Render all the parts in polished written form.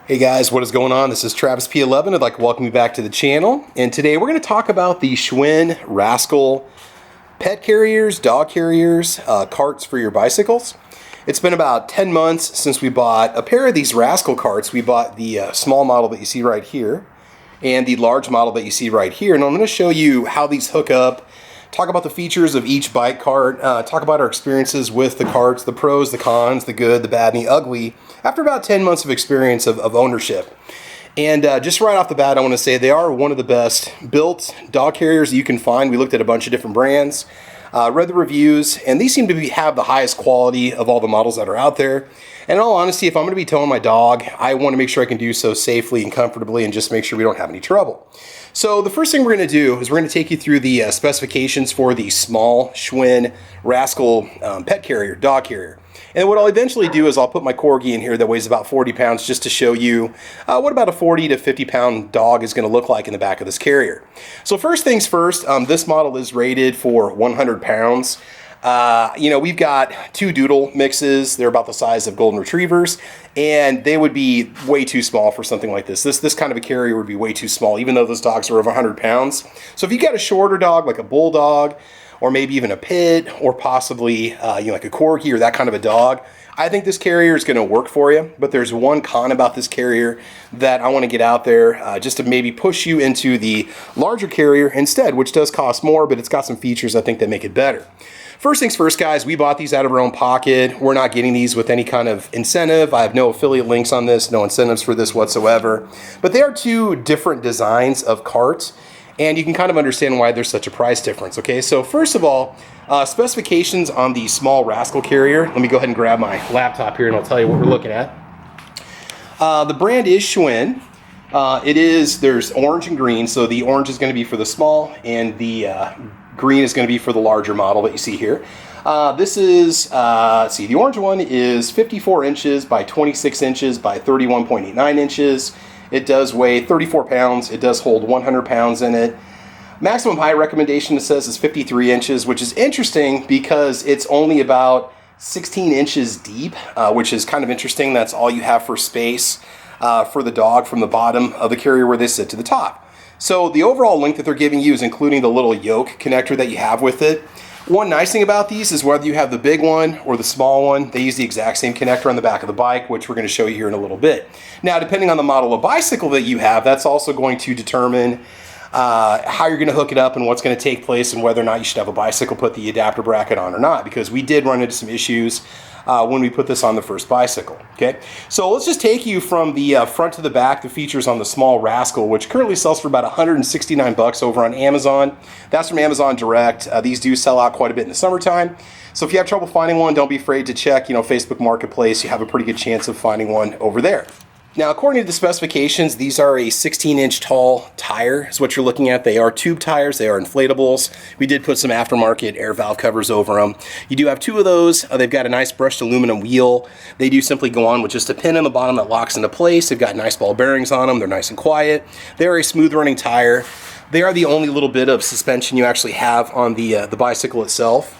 Hey guys, what is going on? This is Travis P11. I'd like to welcome you back to the channel. And today we're going to talk about the Schwinn Rascal pet carriers, dog carriers, carts for your bicycles. It's been about 10 months since we bought a pair of these Rascal carts. We bought the small model that you see right here and the large model that you see right here. And I'm going to show you how these hook up, talk about the features of each bike cart, talk about our experiences with the carts, the pros, the cons, the good, the bad, and the ugly, after about 10 months of experience of ownership. And just right off the bat, I want to say they are one of the best built dog carriers that you can find. We looked at a bunch of different brands, read the reviews, and these seem to have the highest quality of all the models that are out there. And in all honesty, if I'm going to be towing my dog, I want to make sure I can do so safely and comfortably and just make sure we don't have any trouble. So the first thing we're going to do is we're going to take you through the specifications for the small Schwinn Rascal pet carrier, dog carrier. And what I'll eventually do is I'll put my Corgi in here that weighs about 40 pounds just to show you what about a 40 to 50 pound dog is going to look like in the back of this carrier. So first things first, this model is rated for 100 pounds. We've got two doodle mixes. They're about the size of golden retrievers, and they would be way too small for something like this. This kind of a carrier would be way too small, even though those dogs are over 100 pounds. So if you got a shorter dog, like a bulldog, or maybe even a pit, or possibly like a Corgi or that kind of a dog, I think this carrier is going to work for you. But there's one con about this carrier that I want to get out there just to maybe push you into the larger carrier instead, which does cost more, but it's got some features I think that make it better. First things first, guys, we bought these out of our own pocket. We're not getting these with any kind of incentive. I have no affiliate links on this, no incentives for this whatsoever. But they are two different designs of carts, and you can kind of understand why there's such a price difference, okay? So first of all, specifications on the small Rascal carrier. Let me go ahead and grab my laptop here and I'll tell you what we're looking at. The brand is Schwinn. There's orange and green, so the orange is going to be for the small and the green is going to be for the larger model that you see here. The orange one is 54 inches by 26 inches by 31.89 inches. It does weigh 34 pounds. It does hold 100 pounds in it. Maximum height recommendation, it says, is 53 inches, which is interesting because it's only about 16 inches deep, which is kind of interesting. That's all you have for space for the dog from the bottom of the carrier where they sit to the top. So the overall length that they're giving you is including the little yoke connector that you have with it. One nice thing about these is whether you have the big one or the small one, they use the exact same connector on the back of the bike, which we're going to show you here in a little bit. Now, depending on the model of bicycle that you have, that's also going to determine how you're going to hook it up and what's going to take place and whether or not you should have a bicycle put the adapter bracket on or not, because we did run into some issues when we put this on the first bicycle. Okay, so let's just take you from the front to the back, the features on the small Rascal, which currently sells for about 169 bucks over on Amazon. That's from Amazon Direct. These do sell out quite a bit in the summertime. So if you have trouble finding one, don't be afraid to check, Facebook Marketplace. You have a pretty good chance of finding one over there. Now, according to the specifications, these are a 16-inch tall tire is what you're looking at. They are tube tires. They are inflatables. We did put some aftermarket air valve covers over them. You do have two of those. They've got a nice brushed aluminum wheel. They do simply go on with just a pin in the bottom that locks into place. They've got nice ball bearings on them. They're nice and quiet. They are a smooth running tire. They are the only little bit of suspension you actually have on the bicycle itself.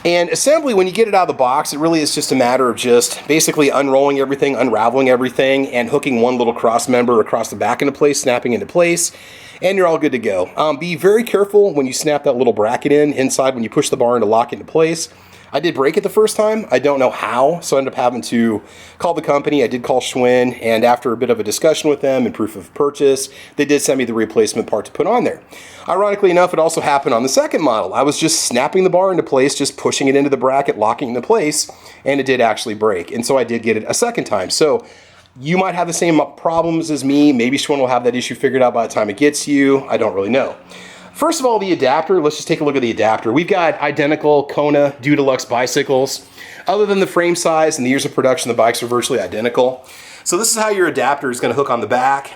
And assembly, when you get it out of the box, it really is just a matter of just basically unrolling everything, unraveling everything, and hooking one little cross member across the back into place, snapping into place, and you're all good to go. Be very careful when you snap that little bracket inside when you push the bar in to lock it into place. I did break it the first time. I don't know how, so I ended up having to call the company. I did call Schwinn, and after a bit of a discussion with them and proof of purchase, they did send me the replacement part to put on there. Ironically enough, it also happened on the second model. I was just snapping the bar into place, just pushing it into the bracket, locking it into place, and it did actually break. And so I did get it a second time. So you might have the same problems as me. Maybe Schwinn will have that issue figured out by the time it gets you. I don't really know. First of all, the adapter, let's just take a look at the adapter. We've got identical Kona Deluxe bicycles. Other than the frame size and the years of production, the bikes are virtually identical. So this is how your adapter is going to hook on the back.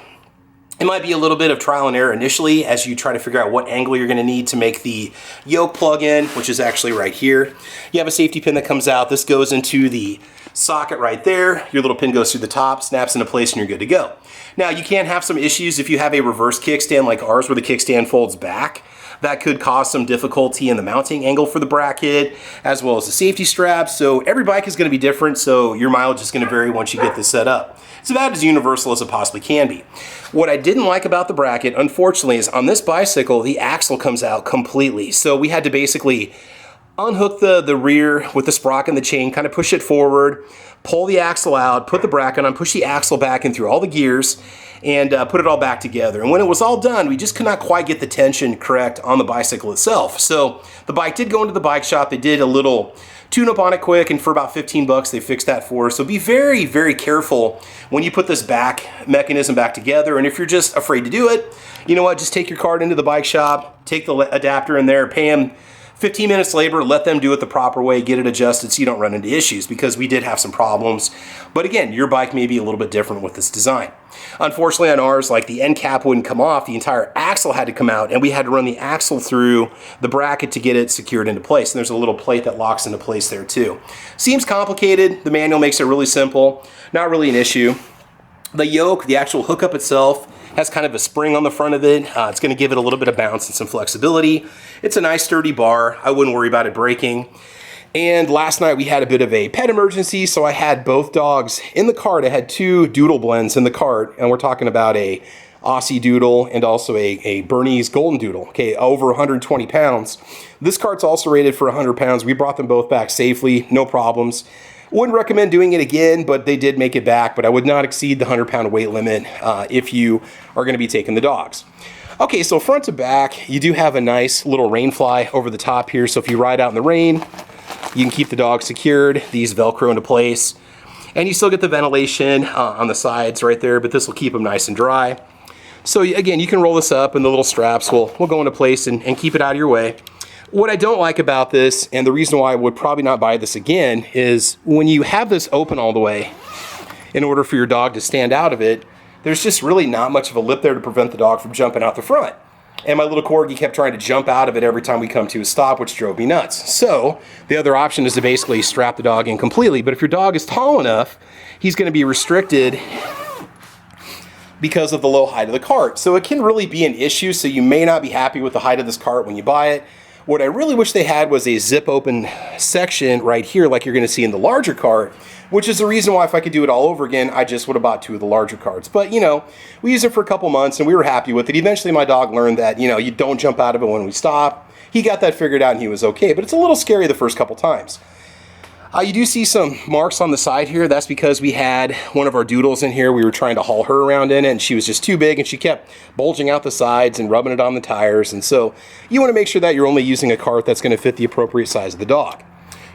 It might be a little bit of trial and error initially as you try to figure out what angle you're going to need to make the yoke plug in, which is actually right here. You have a safety pin that comes out. This goes into the socket right there. Your little pin goes through the top, snaps into place, and you're good to go. Now, you can have some issues if you have a reverse kickstand like ours where the kickstand folds back. That could cause some difficulty in the mounting angle for the bracket, as well as the safety straps. So every bike is going to be different, so your mileage is going to vary once you get this set up. It's about as universal as it possibly can be. What I didn't like about the bracket, unfortunately, is on this bicycle, the axle comes out completely. So we had to basically unhook the rear with the sprocket and the chain, kind of push it forward, pull the axle out, put the bracket on, push the axle back in through all the gears, and put it all back together. And when it was all done, we just could not quite get the tension correct on the bicycle itself. So the bike did go into the bike shop. They did a little tune-up on it quick, and for about 15 bucks, they fixed that for us. So be very, very careful when you put this back mechanism back together. And if you're just afraid to do it, you know what, just take your cart into the bike shop, take the adapter in there, pay them 15 minutes labor, let them do it the proper way, get it adjusted so you don't run into issues, because we did have some problems. But again, your bike may be a little bit different with this design. Unfortunately on ours, like the end cap wouldn't come off, the entire axle had to come out, and we had to run the axle through the bracket to get it secured into place. And there's a little plate that locks into place there too. Seems complicated. The manual makes it really simple. Not really an issue. The yoke, the actual hookup itself, has kind of a spring on the front of it. It's going to give it a little bit of bounce and some flexibility. It's a nice sturdy bar. I wouldn't worry about it breaking. And last night we had a bit of a pet emergency, so I had both dogs in the cart. I had two doodle blends in the cart, and we're talking about a Aussie doodle and also a Bernese golden doodle, okay, over 120 pounds. This cart's also rated for 100 pounds. We brought them both back safely, no problems. Wouldn't recommend doing it again, but they did make it back. But I would not exceed the 100-pound weight limit if you are going to be taking the dogs. Okay, so front to back, you do have a nice little rain fly over the top here. So if you ride out in the rain, you can keep the dog secured. These Velcro into place. And you still get the ventilation on the sides right there, but this will keep them nice and dry. So again, you can roll this up and the little straps will go into place and keep it out of your way. What I don't like about this, and the reason why I would probably not buy this again, is when you have this open all the way, in order for your dog to stand out of it, there's just really not much of a lip there to prevent the dog from jumping out the front. And my little corgi kept trying to jump out of it every time we come to a stop, which drove me nuts. So the other option is to basically strap the dog in completely. But if your dog is tall enough, he's going to be restricted because of the low height of the cart. So it can really be an issue. So you may not be happy with the height of this cart when you buy it. What I really wish they had was a zip open section right here like you're going to see in the larger cart, which is the reason why if I could do it all over again, I just would have bought two of the larger carts. But, you know, we used it for a couple months and we were happy with it. Eventually my dog learned that, you know, you don't jump out of it when we stop. He got that figured out and he was okay, but it's a little scary the first couple times. You do see some marks on the side here. That's because we had one of our doodles in here. We were trying to haul her around in it, and she was just too big, and she kept bulging out the sides and rubbing it on the tires. And so you want to make sure that you're only using a cart that's going to fit the appropriate size of the dog.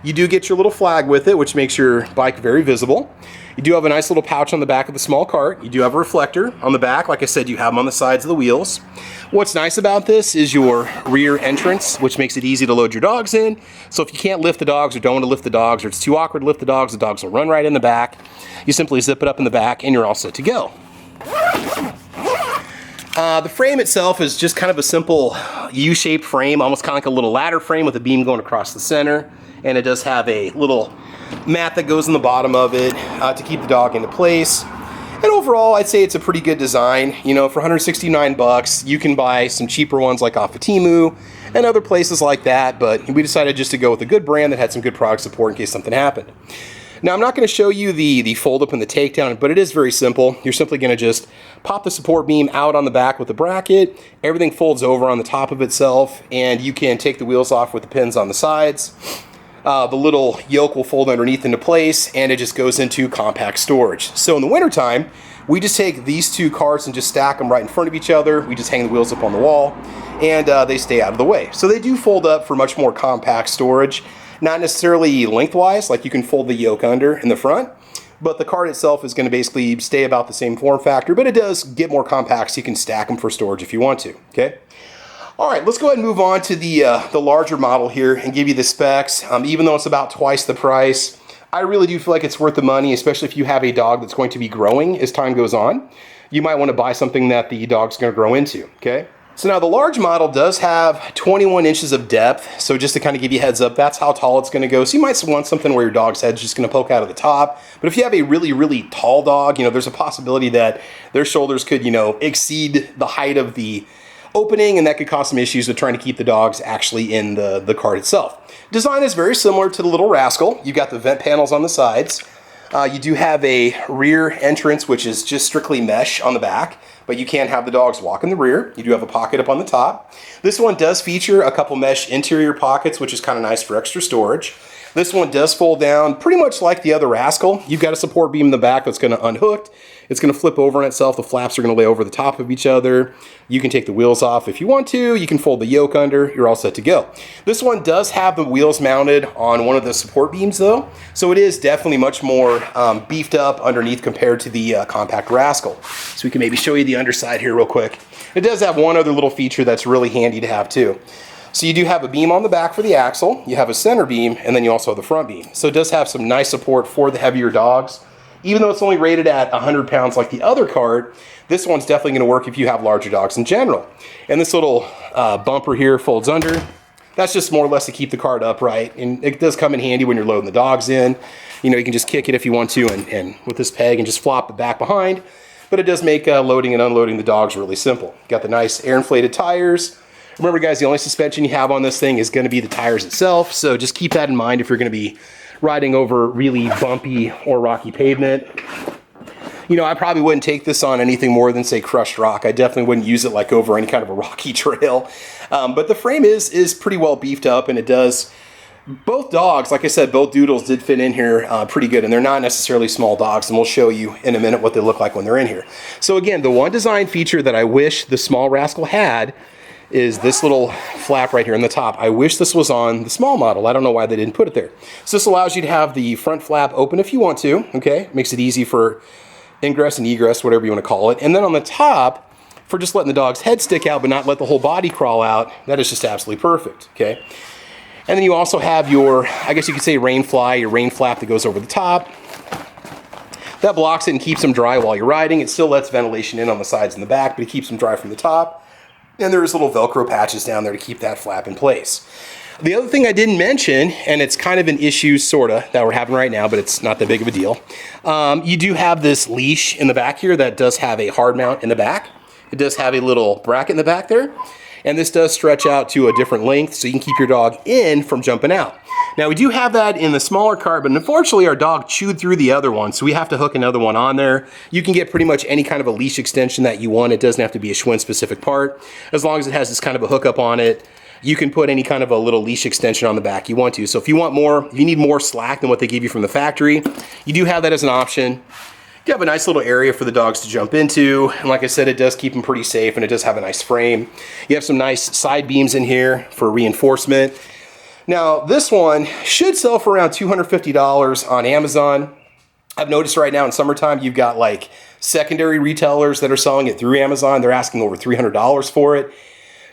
You do get your little flag with it, which makes your bike very visible. You do have a nice little pouch on the back of the small cart. You do have a reflector on the back. Like I said, you have them on the sides of the wheels. What's nice about this is your rear entrance, which makes it easy to load your dogs in. So if you can't lift the dogs or don't want to lift the dogs, or it's too awkward to lift the dogs will run right in the back. You simply zip it up in the back and you're all set to go. The frame itself is just kind of a simple U-shaped frame, almost kind of like a little ladder frame with a beam going across the center. And it does have a little mat that goes in the bottom of it to keep the dog into place. And overall, I'd say it's a pretty good design. You know, for 169 bucks, you can buy some cheaper ones like off of Temu and other places like that. But we decided just to go with a good brand that had some good product support in case something happened. Now, I'm not going to show you the fold up and the takedown, but it is very simple. You're simply going to just pop the support beam out on the back with the bracket. Everything folds over on the top of itself, and you can take the wheels off with the pins on the sides. The little yoke will fold underneath into place, and it just goes into compact storage. So in the wintertime, we just take these two carts and just stack them right in front of each other. We just hang the wheels up on the wall, and they stay out of the way. So they do fold up for much more compact storage. Not necessarily lengthwise, like you can fold the yoke under in the front, but the cart itself is going to basically stay about the same form factor, but it does get more compact so you can stack them for storage if you want to, okay? All right, let's go ahead and move on to the larger model here and give you the specs. Even though it's about twice the price, I really do feel like it's worth the money, especially if you have a dog that's going to be growing as time goes on. You might want to buy something that the dog's going to grow into, okay? So now the large model does have 21 inches of depth. So just to kind of give you a heads up, that's how tall it's going to go. So you might want something where your dog's head's just going to poke out of the top. But if you have a really, really tall dog, you know, there's a possibility that their shoulders could, you know, exceed the height of the opening, and that could cause some issues with trying to keep the dogs actually in the cart itself. Design is very similar to the little Rascal. You've got the vent panels on the sides. You do have a rear entrance, which is just strictly mesh on the back, but you can have the dogs walk in the rear. You do have a pocket up on the top. This one does feature a couple mesh interior pockets, which is kind of nice for extra storage. This one does fold down pretty much like the other Rascal. You've got a support beam in the back that's going to unhook. It's going to flip over on itself. The flaps are going to lay over the top of each other. You can take the wheels off if you want to. You can fold the yoke under. You're all set to go. This one does have the wheels mounted on one of the support beams though, so it is definitely much more beefed up underneath compared to the compact Rascal. So we can maybe show you the underside here real quick. It does have one other little feature that's really handy to have too. So you do have a beam on the back for the axle, you have a center beam, and then you also have the front beam. So it does have some nice support for the heavier dogs. Even though it's only rated at 100 pounds like the other cart, this one's definitely going to work if you have larger dogs in general. And this little bumper here folds under. That's just more or less to keep the cart upright. And it does come in handy when you're loading the dogs in. You know, you can just kick it if you want to and with this peg and just flop it back behind. But it does make loading and unloading the dogs really simple. Got the nice air inflated tires. Remember guys, the only suspension you have on this thing is going to be the tires itself. So just keep that in mind if you're going to be riding over really bumpy or rocky pavement. You know, I probably wouldn't take this on anything more than say crushed rock. I definitely wouldn't use it like over any kind of a rocky trail. But the frame is pretty well beefed up, and it does. Both dogs, like I said, both Doodles did fit in here pretty good, and they're not necessarily small dogs, and we'll show you in a minute what they look like when they're in here. So again, the one design feature that I wish the small Rascal had is this little flap right here on the top. I wish this was on the small model. I don't know why they didn't put it there. So this allows you to have the front flap open if you want to, okay? Makes it easy for ingress and egress, whatever you want to call it. And then on the top, for just letting the dog's head stick out but not let the whole body crawl out, that is just absolutely perfect, okay? And then you also have your, I guess you could say rain fly, your rain flap that goes over the top. That blocks it and keeps them dry while you're riding. It still lets ventilation in on the sides and the back, but it keeps them dry from the top. And there's little Velcro patches down there to keep that flap in place. The other thing I didn't mention, and it's kind of an issue sorta that we're having right now, but it's not that big of a deal. You do have this leash in the back here that does have a hard mount in the back. It does have a little bracket in the back there. And this does stretch out to a different length so you can keep your dog in from jumping out. Now we do have that in the smaller cart, but unfortunately our dog chewed through the other one, so we have to hook another one on there. You can get pretty much any kind of a leash extension that you want. It doesn't have to be a Schwinn specific part. As long as it has this kind of a hookup on it, you can put any kind of a little leash extension on the back you want to. So if you want more, if you need more slack than what they give you from the factory, you do have that as an option. You have a nice little area for the dogs to jump into, and like I said, it does keep them pretty safe, and it does have a nice frame. You have some nice side beams in here for reinforcement. Now this one should sell for around $250 on Amazon. I've noticed right now in summertime you've got like secondary retailers that are selling it through Amazon. They're asking over $300 for it.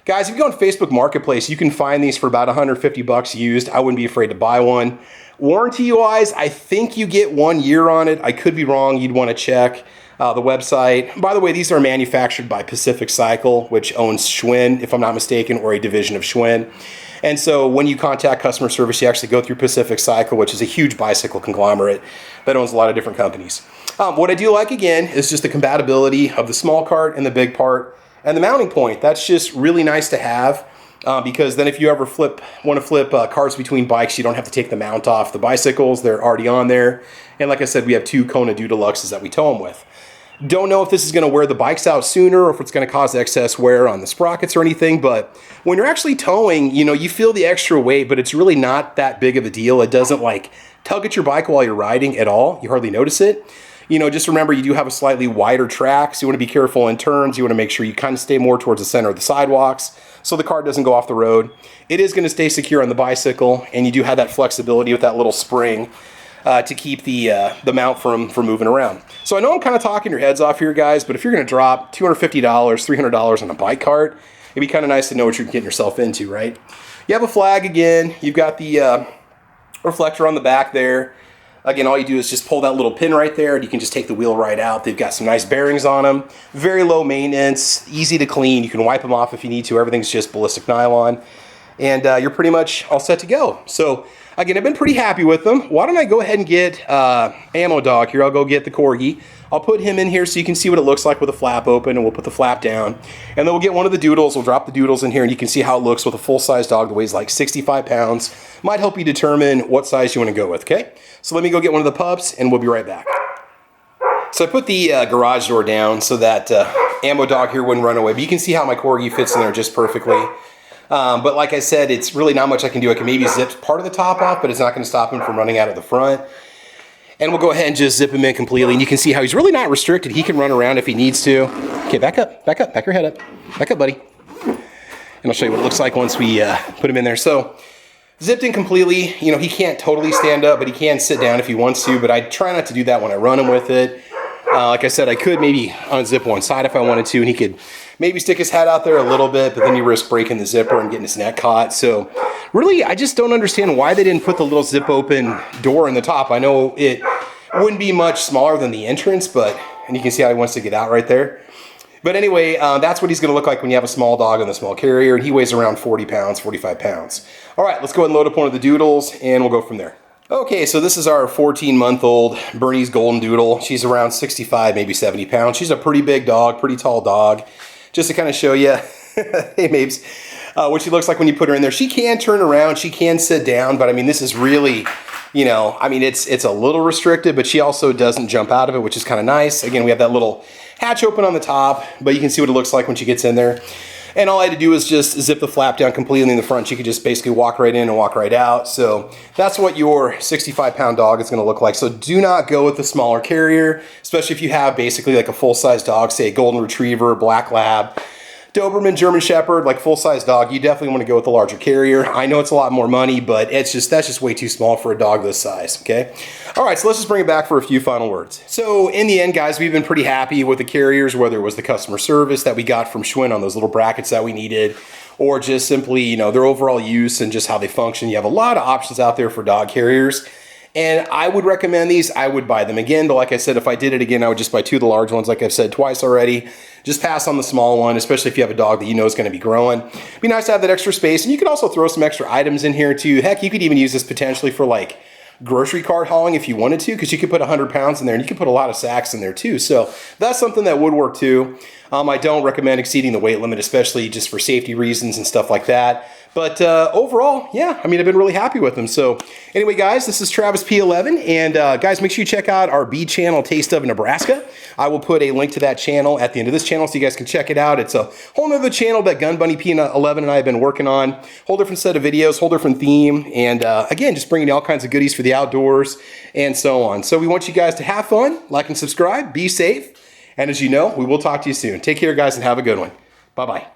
Guys, if you go on Facebook Marketplace, you can find these for about 150 bucks used. I wouldn't be afraid to buy one. Warranty-wise, I think you get 1 year on it. I could be wrong. You'd want to check the website. By the way, these are manufactured by Pacific Cycle, which owns Schwinn, if I'm not mistaken, or a division of Schwinn. And so when you contact customer service, you actually go through Pacific Cycle, which is a huge bicycle conglomerate that owns a lot of different companies. What I do like, again, is just the compatibility of the small cart and the big part and the mounting point. That's just really nice to have. Because then if you ever want to flip carts between bikes, you don't have to take the mount off the bicycles. They're already on there. And like I said, we have 2 Kona Deluxes that we tow them with. Don't know if this is going to wear the bikes out sooner or if it's going to cause excess wear on the sprockets or anything. But when you're actually towing, you know, you feel the extra weight, but it's really not that big of a deal. It doesn't like tug at your bike while you're riding at all. You hardly notice it. You know, just remember you do have a slightly wider track, so you want to be careful in turns. You want to make sure you kind of stay more towards the center of the sidewalks so the cart doesn't go off the road. It is going to stay secure on the bicycle, and you do have that flexibility with that little spring to keep the mount from moving around. So I know I'm kind of talking your heads off here, guys, but if you're going to drop $250, $300 on a bike cart, it'd be kind of nice to know what you're getting yourself into, right? You have a flag again. You've got the reflector on the back there. Again, all you do is just pull that little pin right there, and you can just take the wheel right out. They've got some nice bearings on them. Very low maintenance, easy to clean. You can wipe them off if you need to. Everything's just ballistic nylon. And you're pretty much all set to go. So Again, I've been pretty happy with them. Why don't I go ahead and get Ammo Dog here. I'll go get the Corgi. I'll put him in here so you can see what it looks like with the flap open, and we'll put the flap down. And then we'll get one of the doodles. We'll drop the doodles in here, and you can see how it looks with a full-size dog that weighs like 65 pounds. Might help you determine what size you want to go with, okay? So let me go get one of the pups, and we'll be right back. So I put the garage door down so that Ammo Dog here wouldn't run away. But you can see how my Corgi fits in there just perfectly. But like I said, it's really not much I can do. I can maybe zip part of the top off, but it's not going to stop him from running out of the front. And we'll go ahead and just zip him in completely. And you can see how he's really not restricted. He can run around if he needs to. Okay, back up, back your head up. Back up, buddy. And I'll show you what it looks like once we put him in there. So, zipped in completely. You know, he can't totally stand up, but he can sit down if he wants to. But I try not to do that when I run him with it. Like I said, I could maybe unzip one side if I wanted to, and he could maybe stick his head out there a little bit, but then you risk breaking the zipper and getting his neck caught. So really, I just don't understand why they didn't put the little zip open door in the top. I know it wouldn't be much smaller than the entrance, but, and you can see how he wants to get out right there. But anyway, that's what he's going to look like when you have a small dog in the small carrier, and he weighs around 40 pounds, 45 pounds. All right, let's go ahead and load up one of the doodles, and we'll go from there. Okay, so this is our 14-month-old Bernese Golden Doodle. She's around 65, maybe 70 pounds. She's a pretty big dog, pretty tall dog. Just to kind of show you, hey Mabes, what she looks like when you put her in there. She can turn around, she can sit down, but I mean, this is really, you know, I mean, it's a little restricted, but she also doesn't jump out of it, which is kind of nice. Again, we have that little hatch open on the top, but you can see what it looks like when she gets in there. And all I had to do was just zip the flap down completely in the front. She could just basically walk right in and walk right out. So that's what your 65-pound dog is going to look like. So do not go with the smaller carrier, especially if you have basically like a full-size dog, say a Golden Retriever, Black Lab, Doberman, German Shepherd, like full-size dog. You definitely want to go with the larger carrier. I know it's a lot more money, but that's just way too small for a dog this size, okay? All right, so let's just bring it back for a few final words. So in the end, guys, we've been pretty happy with the carriers, whether it was the customer service that we got from Schwinn on those little brackets that we needed, or just simply, you know, their overall use and just how they function. You have a lot of options out there for dog carriers. And I would recommend these. I would buy them again. But like I said, if I did it again, I would just buy 2 of the large ones, like I've said twice already. Just pass on the small one, especially if you have a dog that you know is going to be growing. It'd be nice to have that extra space. And you could also throw some extra items in here too. Heck, you could even use this potentially for like grocery cart hauling if you wanted to, because you could put 100 pounds in there and you could put a lot of sacks in there too. So that's something that would work too. I don't recommend exceeding the weight limit, especially just for safety reasons and stuff like that. But overall, yeah, I mean, I've been really happy with them. So anyway, guys, this is Travis P11. And guys, make sure you check out our B channel, Taste of Nebraska. I will put a link to that channel at the end of this channel so you guys can check it out. It's a whole nother channel that Gun Bunny P11 and I have been working on. Whole different set of videos, whole different theme. And again, just bringing you all kinds of goodies for the outdoors and so on. So we want you guys to have fun, like and subscribe, be safe. And as you know, we will talk to you soon. Take care, guys, and have a good one. Bye-bye.